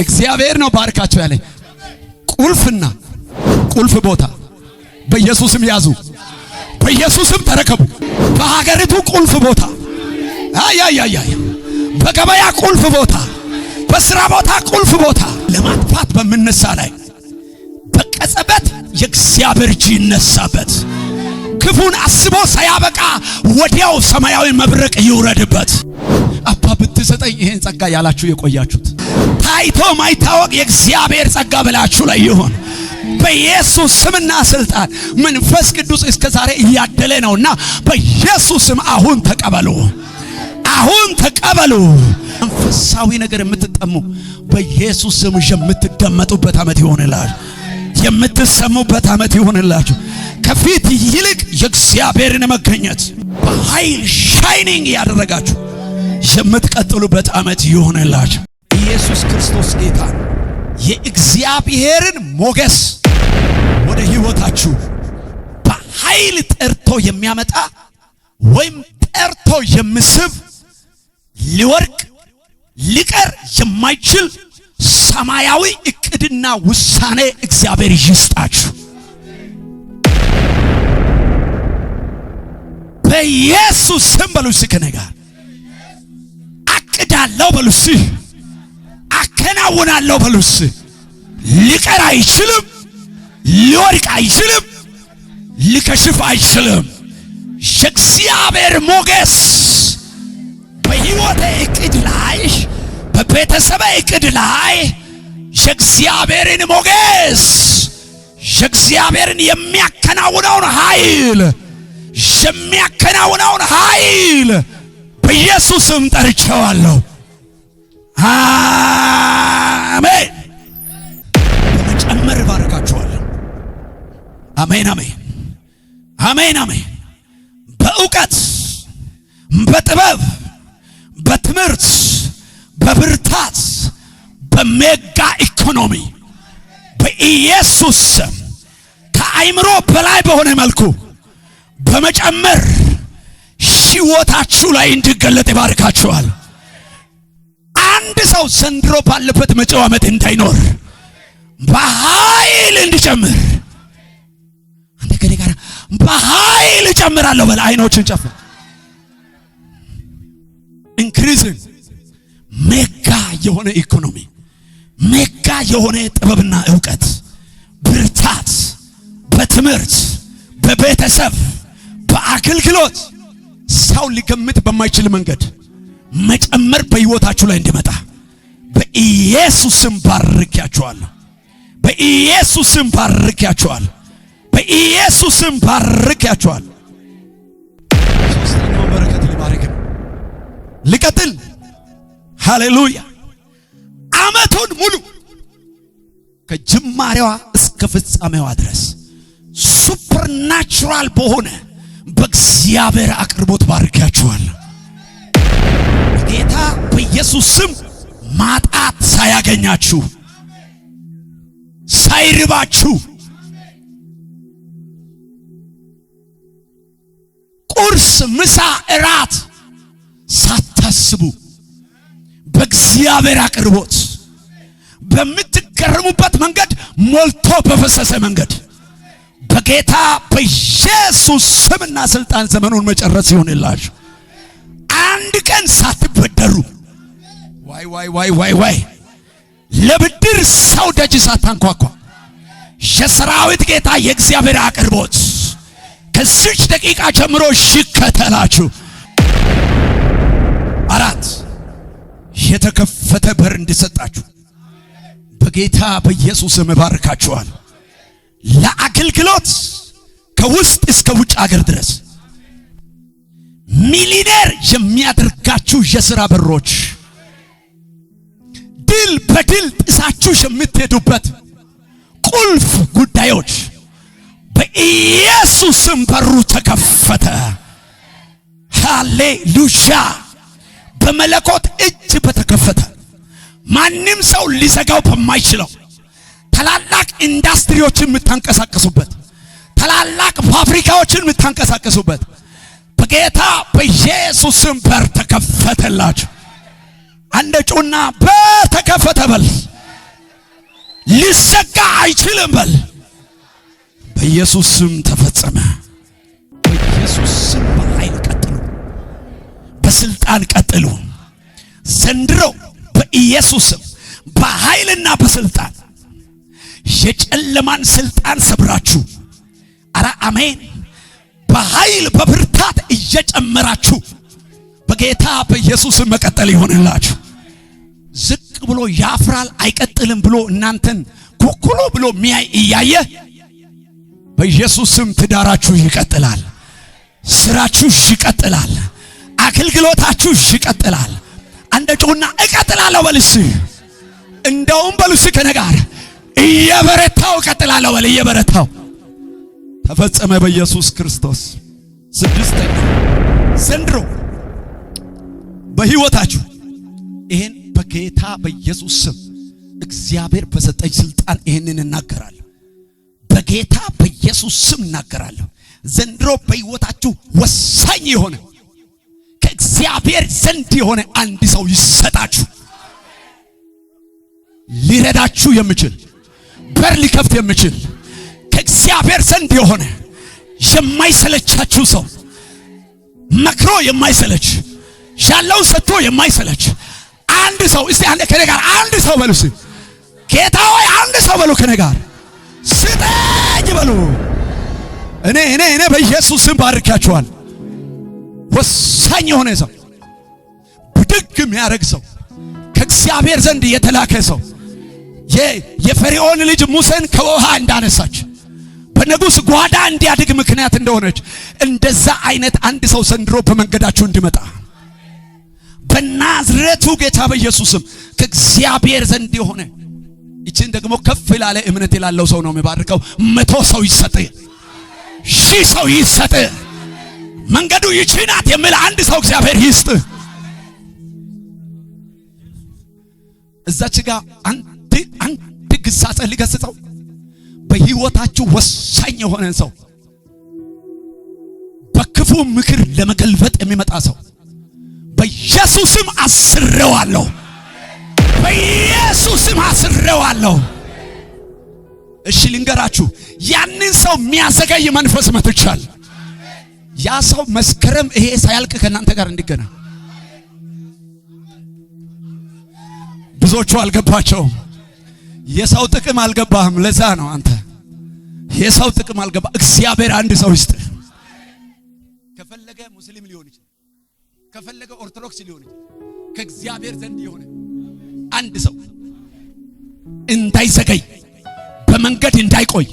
እግዚአብሔር ነው ባርካቸው ያለኝ። ቁልፍና ቁልፍ ቦታ በኢየሱስም ያዙ፣ በኢየሱስም ተረከቡ። በሀገሪቱ ቁልፍ ቦታ በገበያ ቁልፍ ቦታ፣ በስራ ቦታ ቁልፍ ቦታ ለማጥፋት በመነሳ ላይ በቀጸበት የእግዚአብሔር እጅ ይነሳበት። ክፉን አስቦ ሳያበቃ ወዲያው ሰማያዊ መብረቅ ይውረድበት። አባ ብትሰጠኝ ይሄን ጸጋ ያላችሁ የቆያችሁት ታይቶ ማይታወቅ የእግዚአብሔር ጸጋ በላችሁ ላይ ይሁን በኢየሱስ ስምና ስልጣን። መንፈስ ቅዱስ እስከ ዛሬ እያደለ ነውና በኢየሱስ ስም አሁን ተቀበሉ፣ አሁን ተቀበሉ። መንፈሳዊ ነገር የምትጠሙ በኢየሱስ ስም የምትደመጡበት ዓመት ይሆንላችሁ፣ የምትሰሙበት ዓመት ይሆንላችሁ። ከፊት ይልቅ የእግዚአብሔርን መገኘት በኃይል ሻይኒንግ ያደረጋችሁ የምትቀጥሉበት ዓመት ይሆንላችሁ። ኢየሱስ ክርስቶስ ጌታ የእግዚአብሔርን ሞገስ ወደ ሕይወታችሁ በኃይል ጠርቶ የሚያመጣ ወይም ጠርቶ የሚስብ ሊወርቅ ሊቀር የማይችል ሰማያዊ እቅድና ውሳኔ እግዚአብሔር ይስጣችሁ በኢየሱስ ስም። በሉስ ከነጋ አቅዳለሁ፣ በሉስ አከናውናለሁ፣ በሉስ ሊቀር አይችልም፣ ሊወርቅ አይችልም፣ ሊከሽፍ አይችልም። የእግዚአብሔር ሞገስ በሕይወቴ እቅድ ላይ በቤተሰብ እቅድ ላይ የእግዚአብሔርን ሞገስ የእግዚአብሔርን የሚያከናውነውን ኃይል በኢየሱስም ጠርቼዋለሁ። አሜን። በመጨመር ባረካችኋለሁ። አሜን አሜን አሜን አሜን። በእውቀት በጥበብ በትምህርት በብርታት በሜጋ ኢኮኖሚ በኢየሱስ ስም ከአይምሮ በላይ በሆነ መልኩ በመጨመር ሕይወታችሁ ላይ እንዲገለጥ ይባርካችኋል። አንድ ሰው ዘንድሮ ባለበት መጪው ዓመት እንዳይኖር በኃይል እንዲጨምር አንተ ከኔ ጋር በኃይል እጨምራለሁ በል። አይኖችን ጨፍን። ኢንክሪዝን ሜጋ የሆነ ኢኮኖሚ፣ ሜጋ የሆነ ጥበብና ዕውቀት፣ ብርታት በትምህርት በቤተሰብ በአገልግሎት ሰው ሊገምት በማይችል መንገድ መጨመር በሕይወታችሁ ላይ እንዲመጣ በኢየሱስ ስም ባርኬያችኋለሁ። በኢየሱስ ስም ባርኬያችኋለሁ። በኢየሱስ ስም ባርኬያችኋለሁ። ሶስተኛው በረከት ሊባርክ ሊቀጥል። ሃሌሉያ። ዓመቱን ሙሉ ከጅማሬዋ እስከ ፍጻሜዋ ድረስ ሱፐርናቹራል በሆነ በእግዚአብሔር አቅርቦት ባርካችኋለሁ። ጌታ በኢየሱስ ስም ማጣት ሳያገኛችሁ፣ ሳይርባችሁ፣ ቁርስ፣ ምሳ፣ እራት ሳታስቡ በእግዚአብሔር አቅርቦት በምትገረሙበት መንገድ ሞልቶ በፈሰሰ መንገድ በጌታ በኢየሱስ ስምና ስልጣን ዘመኑን መጨረስ ይሆንላችሁ። አንድ ቀን ሳትበደሩ ዋይ ለብድር ሰው ደጅ ሳታንኳኳ የሰራዊት ጌታ የእግዚአብሔር አቅርቦት ከዚች ደቂቃ ጀምሮ ይከተላችሁ። 4 የተከፈተ በር እንዲሰጣችሁ በጌታ በኢየሱስ ስም ባርካችኋል። ለአገልግሎት ከውስጥ እስከ ውጭ ሀገር ድረስ ሚሊዮነር የሚያደርጋችሁ የሥራ በሮች ድል በድል ጥሳችሁ የምትሄዱበት ቁልፍ ጉዳዮች በኢየሱስ ስም በሩ ተከፈተ። ሃሌሉያ። በመለኮት እጅ በተከፈተ ማንም ሰው ሊዘጋው በማይችለው ታላላቅ ኢንዱስትሪዎችን የምታንቀሳቀሱበት፣ ታላላቅ ፋብሪካዎችን የምታንቀሳቀሱበት በጌታ በኢየሱስ ስም በር ተከፈተላችሁ። አንድ ጩና በር ተከፈተ በል። ሊዘጋ አይችልም በል። በኢየሱስ ስም ተፈጸመ። በኢየሱስ ስም በኃይል ቀጥሉ፣ በስልጣን ቀጥሉ። ዘንድሮ በኢየሱስ ስም በኃይልና በስልጣን የጨለማን ስልጣን ሰብራችሁ፣ አረ አሜን፣ በኃይል በብርታት እየጨመራችሁ በጌታ በኢየሱስ ስም መቀጠል ይሆንላችሁ። ዝቅ ብሎ ያፍራል አይቀጥልም ብሎ እናንተን ኩኩሉ ብሎ ሚያይ እያየ በኢየሱስ ስም ትዳራችሁ ይቀጥላል፣ ስራችሁ ይቀጥላል፣ አገልግሎታችሁ ይቀጥላል። አንደጩና እቀጥላለሁ በልስ። እንደውም በልስ ከነጋር እየበረታው እቀጥላለሁ በል። እየበረታው ተፈጸመ በኢየሱስ ክርስቶስ። ስድስተኛ ዘንድሮ በህይወታችሁ ይሄን በጌታ በኢየሱስ ስም እግዚአብሔር በሰጠኝ ስልጣን ይሄንን እናገራለሁ። በጌታ በኢየሱስ ስም እናገራለሁ። ዘንድሮ በህይወታችሁ ወሳኝ የሆነ ከእግዚአብሔር ዘንድ የሆነ አንድ ሰው ይሰጣችሁ። ሊረዳችሁ የሚችል በር ሊከፍት የሚችል ከእግዚአብሔር ዘንድ የሆነ የማይሰለቻችሁ ሰው፣ መክሮ የማይሰለች ያለውን ሰጥቶ የማይሰለች አንድ ሰው። እስቲ አንዴ ከኔ ጋር አንድ ሰው በሉ። ጌታ ሆይ አንድ ሰው በሉ። ከኔ ጋር ስጠኝ በሉ። እኔ በኢየሱስ ስም ባርካችኋል። ወሳኝ የሆነ ሰው፣ ብድግ የሚያደርግ ሰው፣ ከእግዚአብሔር ዘንድ የተላከ ሰው፣ የፈርዖን ልጅ ሙሴን ከውሃ እንዳነሳች በንጉሥ ጓዳ እንዲያድግ ምክንያት እንደሆነች እንደዛ አይነት አንድ ሰው ዘንድሮ በመንገዳችሁ እንዲመጣ በናዝሬቱ ጌታ በኢየሱስም ከእግዚአብሔር ዘንድ የሆነ እቺን ደግሞ ከፍ ላለ እምነት ላለው ሰው ነው የሚባርከው። 100 ሰው ይሰጥ፣ 1000 ሰው ይሰጥ፣ መንገዱ ይቺ ናት የሚል አንድ ሰው እግዚአብሔር ይስጥ። እዛች ጋር አንድ ግሳጼ ሊገስጸው በህይወታችሁ ወሳኝ የሆነ ሰው፣ በክፉ ምክር ለመገልበጥ የሚመጣ ሰው በኢየሱስም አስረዋለሁ፣ በኢየሱስም አስረዋለሁ። እሺ ልንገራችሁ፣ ያንን ሰው የሚያዘገይ መንፈስ መጥቷል። ያ ሰው መስከረም ይሄ ሳያልቅ ከእናንተ ጋር እንዲገናኝ ብዙዎቹ አልገባቸውም። የሰው ጥቅም አልገባህም። ለዛ ነው አንተ የሰው ጥቅም አልገባ። እግዚአብሔር አንድ ሰው ይስጥ። ከፈለገ ሙስሊም ሊሆን ይችላል፣ ከፈለገ ኦርቶዶክስ ሊሆን ይችላል። ከእግዚአብሔር ዘንድ የሆነ አንድ ሰው እንዳይዘገይ፣ በመንገድ እንዳይቆይ፣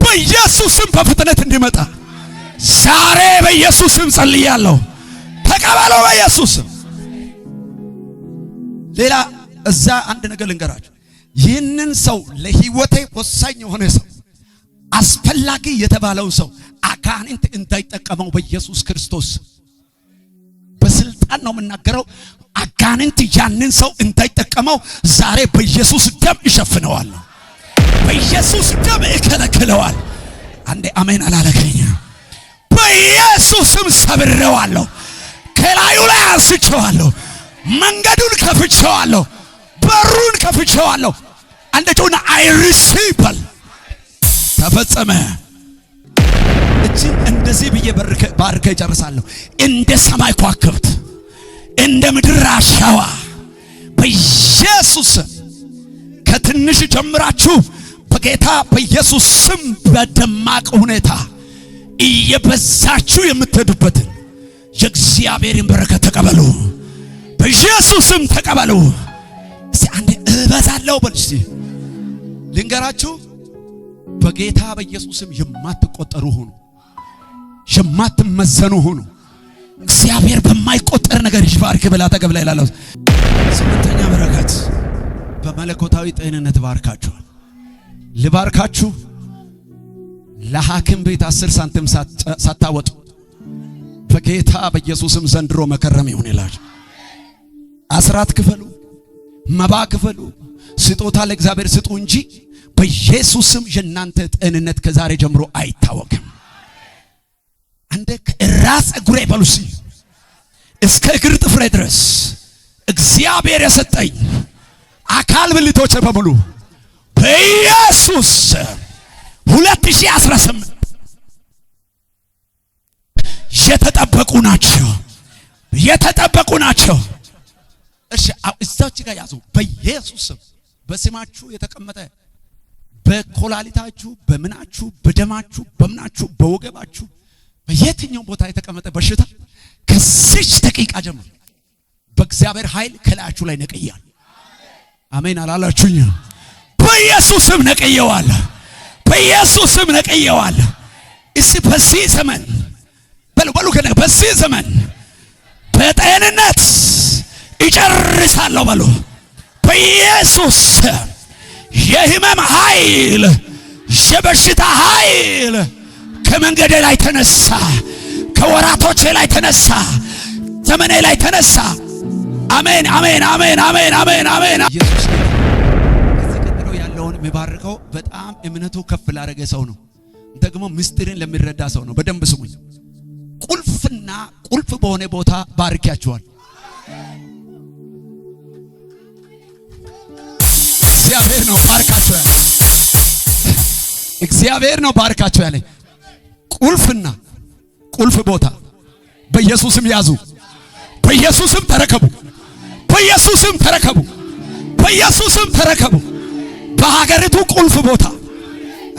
በኢየሱስም በፍጥነት እንዲመጣ ዛሬ በኢየሱስም ጸልያለሁ። ተቀበሉ በኢየሱስም። ሌላ እዛ አንድ ነገር ልንገራችሁ። ይህንን ሰው ለህይወቴ ወሳኝ የሆነ ሰው፣ አስፈላጊ የተባለው ሰው አጋንንት እንዳይጠቀመው በኢየሱስ ክርስቶስ በስልጣን ነው የምናገረው። አጋንንት ያንን ሰው እንዳይጠቀመው ዛሬ በኢየሱስ ደም እሸፍነዋለሁ፣ በኢየሱስ ደም እከለክለዋል። አንዴ አሜን አላለከኝ። በኢየሱስም ሰብሬዋለሁ፣ ከላዩ ላይ አንስቼዋለሁ፣ መንገዱን ከፍቼዋለሁ፣ በሩን ከፍቼዋለሁ። አንደኛውና አይ ሪሲቭ ተፈጸመ። እቺን እንደዚህ ብዬ ባርከ ይጨርሳለሁ። እንደ ሰማይ ከዋክብት፣ እንደ ምድር አሸዋ በኢየሱስ ከትንሽ ጀምራችሁ በጌታ በኢየሱስ ስም በደማቅ ሁኔታ እየበዛችሁ የምትሄዱበትን የእግዚአብሔርን በረከት ተቀበሉ፣ በኢየሱስ ስም ተቀበሉ። እስቲ አንዴ እበዛለሁ በል። እስቲ ልንገራችሁ፣ በጌታ በኢየሱስ ስም የማትቆጠሩ ሁኑ፣ የማትመዘኑ ሁኑ። እግዚአብሔር በማይቆጠር ነገር ይባርክ ብላ ተቀበለ ይላል። ስምንተኛ በረከት በመለኮታዊ ጤንነት ባርካችኋል። ልባርካችሁ፣ ለሐኪም ቤት 10 ሳንቲም ሳታወጡ በጌታ በኢየሱስም ዘንድሮ መከረም ይሁን ይላል። አስራት ክፈሉ፣ መባ ክፈሉ፣ ስጦታ ለእግዚአብሔር ስጡ እንጂ በኢየሱስም የእናንተ ጤንነት ከዛሬ ጀምሮ አይታወቅም። አንደ ከራስ እግሬ በሉሲ እስከ እግር ጥፍሬ ድረስ እግዚአብሔር የሰጠኝ አካል ብልቶቼ በሙሉ በኢየሱስ 2018 የተጠበቁ ናቸው፣ የተጠበቁ ናቸው። እሺ እዛች ጋር ያዙ። በኢየሱስ በስማችሁ የተቀመጠ በኮላሊታችሁ፣ በምናችሁ፣ በደማችሁ፣ በምናችሁ፣ በወገባችሁ በየትኛው ቦታ የተቀመጠ በሽታ ከዚች ደቂቃ ጀምሮ በእግዚአብሔር ኃይል ከላያችሁ ላይ ነቀያል። አሜን አላላችሁኝ? በኢየሱስም ነቀየዋል፣ በኢየሱስም ነቀየዋል። እስቲ በዚህ ዘመን በሉ በዚህ ዘመን በጤንነት ይጨርሳለሁ በሉ። በኢየሱስ የህመም ኃይል፣ የበሽታ ኃይል ከመንገዴ ላይ ተነሳ፣ ከወራቶቼ ላይ ተነሳ፣ ዘመኔ ላይ ተነሳ። አሜን አሜን አሜን አሜን አሜን አሜን። ኢየሱስ ከዚህ ቀጥሎ ያለውን የሚባርከው በጣም እምነቱ ከፍ ላደረገ ሰው ነው። ደግሞ ምስጢርን ለሚረዳ ሰው ነው። በደንብ ስሙኝ። ቁልፍና ቁልፍ በሆነ ቦታ ባርኪያችኋል። እግዚአብሔር ነው ባርካችሁ ያለ፣ እግዚአብሔር ነው ባርካችሁ ያለ። ቁልፍና ቁልፍ ቦታ በኢየሱስም ያዙ፣ በኢየሱስም ተረከቡ፣ በኢየሱስም ተረከቡ፣ በኢየሱስም ተረከቡ። በሀገሪቱ ቁልፍ ቦታ፣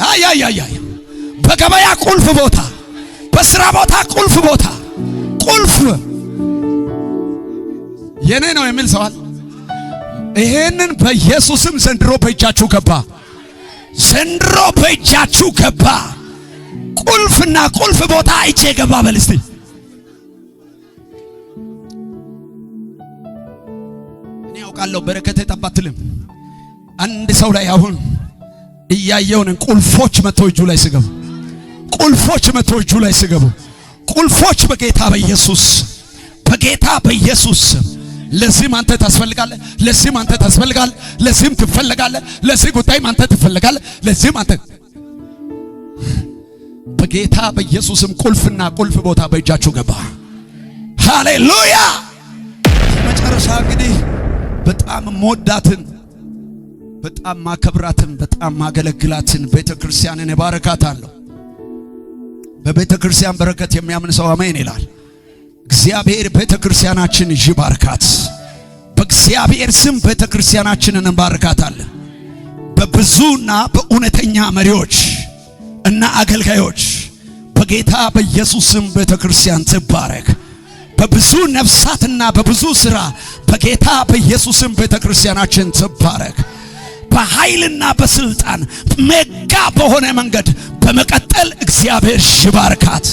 አያያያ በገበያ ቁልፍ ቦታ፣ በስራ ቦታ ቁልፍ ቦታ፣ ቁልፍ የኔ ነው የሚል ሰዋል። ይሄንን በኢየሱስም ዘንድሮ በእጃችሁ ገባ፣ ዘንድሮ በእጃችሁ ገባ። ቁልፍና ቁልፍ ቦታ እጄ ገባ በልስቲ። እኔ አውቃለሁ በረከቴ ጠባትልም። አንድ ሰው ላይ አሁን እያየውን ቁልፎች መጥተው እጁ ላይ ሲገቡ፣ ቁልፎች መጥተው እጁ ላይ ሲገቡ፣ ቁልፎች በጌታ በኢየሱስ በጌታ በኢየሱስ። ለዚህም አንተ ታስፈልጋለህ፣ ለዚህም አንተ ታስፈልጋለህ፣ ለዚህም ትፈልጋለህ፣ ለዚህ ጉዳይም አንተ ትፈልጋለህ፣ ለዚህም አንተ በጌታ በኢየሱስም ቁልፍና ቁልፍ ቦታ በእጃችሁ ገባ። ሃሌሉያ። መጨረሻ እንግዲህ በጣም ሞዳትን፣ በጣም ማከብራትን፣ በጣም ማገለግላትን ቤተክርስቲያንን እባርካታለሁ። በቤተክርስቲያን በረከት የሚያምን ሰው አሜን ይላል። እግዚአብሔር ቤተክርስቲያናችን ይባርካት። በእግዚአብሔር ስም ቤተክርስቲያናችንን እንባርካታለን። በብዙና በእውነተኛ መሪዎች እና አገልጋዮች በጌታ በኢየሱስ ስም ቤተክርስቲያን ትባረክ። በብዙ ነፍሳትና በብዙ ሥራ በጌታ በኢየሱስ ስም ቤተክርስቲያናችን ትባረክ። በኃይልና በስልጣን ሜጋ በሆነ መንገድ በመቀጠል እግዚአብሔር ይባርካት።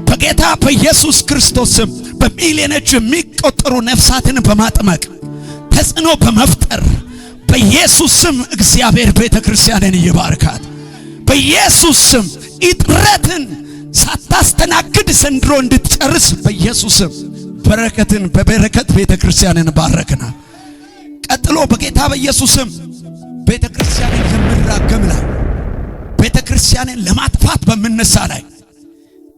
በጌታ በኢየሱስ ክርስቶስ ስም በሚሊዮኖች የሚቆጠሩ ነፍሳትን በማጥመቅ ተጽዕኖ በመፍጠር በኢየሱስ ስም እግዚአብሔር ቤተክርስቲያንን ይባርካት። በኢየሱስ ስም እጥረትን ሳታስተናግድ ዘንድሮ እንድትጨርስ በኢየሱስ ስም በረከትን በበረከት ቤተክርስቲያንን ባረክና። ቀጥሎ በጌታ በኢየሱስ ስም ቤተክርስቲያንን የሚራገም ላይ ቤተክርስቲያንን ለማጥፋት በመነሳ ላይ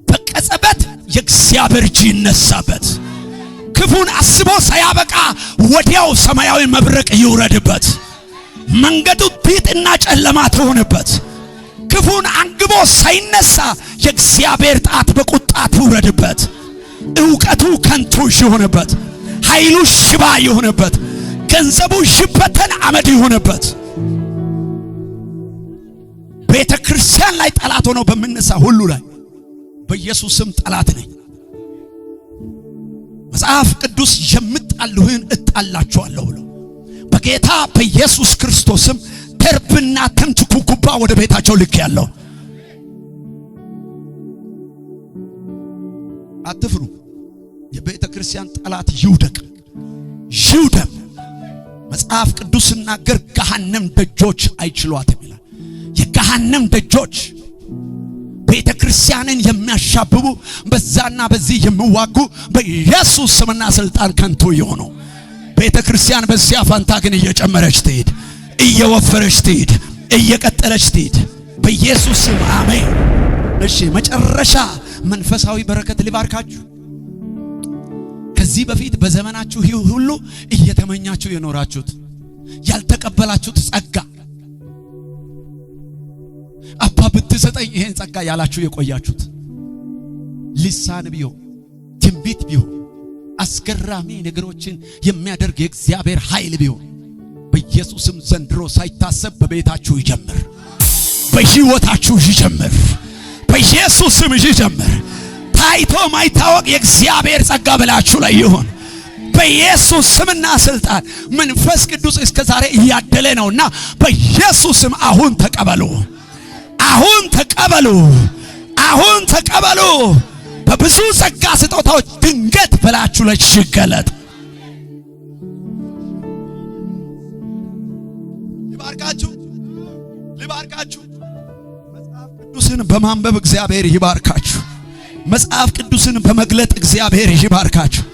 በቀጸበት የእግዚአብሔር እጅ ይነሳበት። ክፉን አስቦ ሳያበቃ ወዲያው ሰማያዊ መብረቅ ይውረድበት። መንገዱ ጢጥና ጨለማ ትሆንበት። ክፉን አንግቦ ሳይነሳ የእግዚአብሔር ጣት በቁጣ ትውረድበት። ዕውቀቱ ከንቱ ይሆንበት። ኃይሉ ሽባ ይሆንበት። ገንዘቡ ይበተን አመድ ይሆንበት። ቤተ ክርስቲያን ላይ ጠላት ሆኖ በሚነሳ ሁሉ ላይ በኢየሱስ ስም ጠላት ነኝ። መጽሐፍ ቅዱስ የምጣሉህን እጣላቸዋለሁ ብሎ በጌታ በኢየሱስ ክርስቶስም ተርብና ተንትኩኩባ ወደ ቤታቸው ልክ ያለው አትፍሩ። የቤተ ክርስቲያን ጠላት ይውደቅ ይውደም። መጽሐፍ ቅዱስ ሲናገር ገሃነም ደጆች አይችሏትም ይላል። የገሃነም ደጆች ቤተ ክርስቲያንን የሚያሻብቡ በዛና በዚህ የሚዋጉ በኢየሱስ ስምና ስልጣን ከንቱ የሆኑ ቤተ ክርስቲያን በዚያ ፋንታ ግን እየጨመረች ትሄድ፣ እየወፈረች ትሄድ፣ እየቀጠለች ትሄድ በኢየሱስ ስም አሜን። እሺ መጨረሻ መንፈሳዊ በረከት ሊባርካችሁ። ከዚህ በፊት በዘመናችሁ ሁሉ እየተመኛችሁ የኖራችሁት ያልተቀበላችሁት ጸጋ ጸጋ ያላችሁ የቆያችሁት ልሳን ቢሆን ትንቢት ቢሆን አስገራሚ ነገሮችን የሚያደርግ የእግዚአብሔር ኃይል ቢሆን በኢየሱስም ዘንድሮ ሳይታሰብ በቤታችሁ ይጀምር፣ በሕይወታችሁ ይጀምር፣ በኢየሱስም ይጀምር። ታይቶ ማይታወቅ የእግዚአብሔር ጸጋ በላችሁ ላይ ይሁን በኢየሱስ ስምና ስልጣን። መንፈስ ቅዱስ እስከ ዛሬ እያደለ ነውና በኢየሱስ ስም አሁን ተቀበሉ፣ አሁን ተቀበሉ፣ አሁን ተቀበሉ። በብዙ ጸጋ ስጦታዎች ድንገት በላችሁ ላይ ይገለጥ። ይባርካችሁ፣ ይባርካችሁ። መጽሐፍ ቅዱስን በማንበብ እግዚአብሔር ይባርካችሁ። መጽሐፍ ቅዱስን በመግለጥ እግዚአብሔር ይባርካችሁ።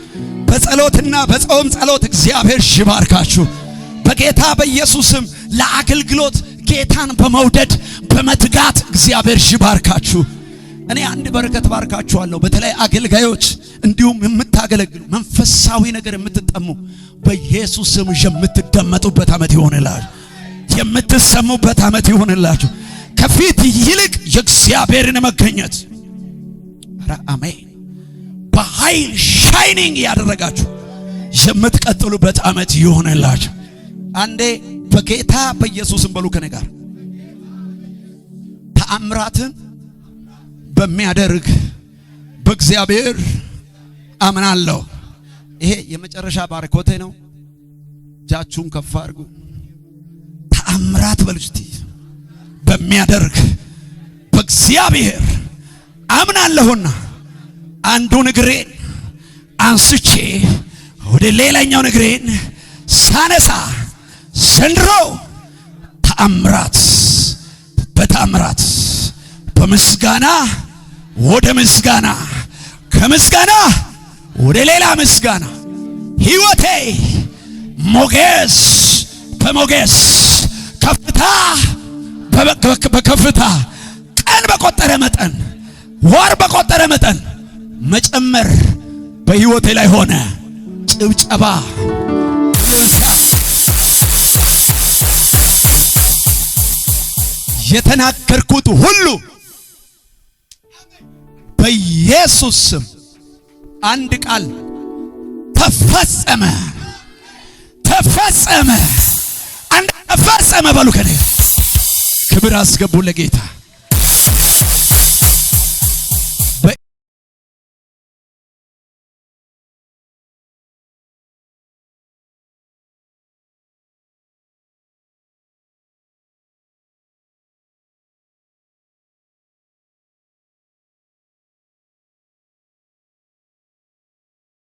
በጸሎትና በጾም ጸሎት እግዚአብሔር ይባርካችሁ። በጌታ በኢየሱስም ለአገልግሎት ጌታን በመውደድ በመትጋት እግዚአብሔር ይባርካችሁ። እኔ አንድ በረከት ባርካችኋለሁ። በተለይ አገልጋዮች እንዲሁም የምታገለግሉ መንፈሳዊ ነገር የምትጠሙ በኢየሱስም የምትደመጡበት ዓመት ይሆንላችሁ፣ የምትሰሙበት ዓመት ይሆንላችሁ። ከፊት ይልቅ የእግዚአብሔርን መገኘት አሜን በኃይል ሻይኒንግ ያደረጋችሁ የምትቀጥሉበት ዓመት ይሆንላችሁ። አንዴ በጌታ በኢየሱስም በሉ ከኔ ጋር ተአምራትን በሚያደርግ በእግዚአብሔር አምናለሁ። ይሄ የመጨረሻ ባርኮቴ ነው። እጃችሁን ከፍ አድርጉ። ተአምራት በሉ እስቲ። በሚያደርግ በእግዚአብሔር አምናለሁና አንዱን እግሬን አንስቼ ወደ ሌላኛው እግሬን ሳነሳ ዘንድሮ ተአምራት በተአምራት በምስጋና ወደ ምስጋና ከምስጋና ወደ ሌላ ምስጋና ሕይወቴ ሞገስ በሞገስ ከፍታ በከፍታ ቀን በቆጠረ መጠን ወር በቆጠረ መጠን መጨመር በሕይወቴ ላይ ሆነ። ጭብጨባ የተናገርኩት ሁሉ በኢየሱስ ስም አንድ ቃል ተፈጸመ፣ ተፈጸመ፣ አንድ ተፈጸመ በሉ። ከኔ ክብር አስገቡ ለጌታ።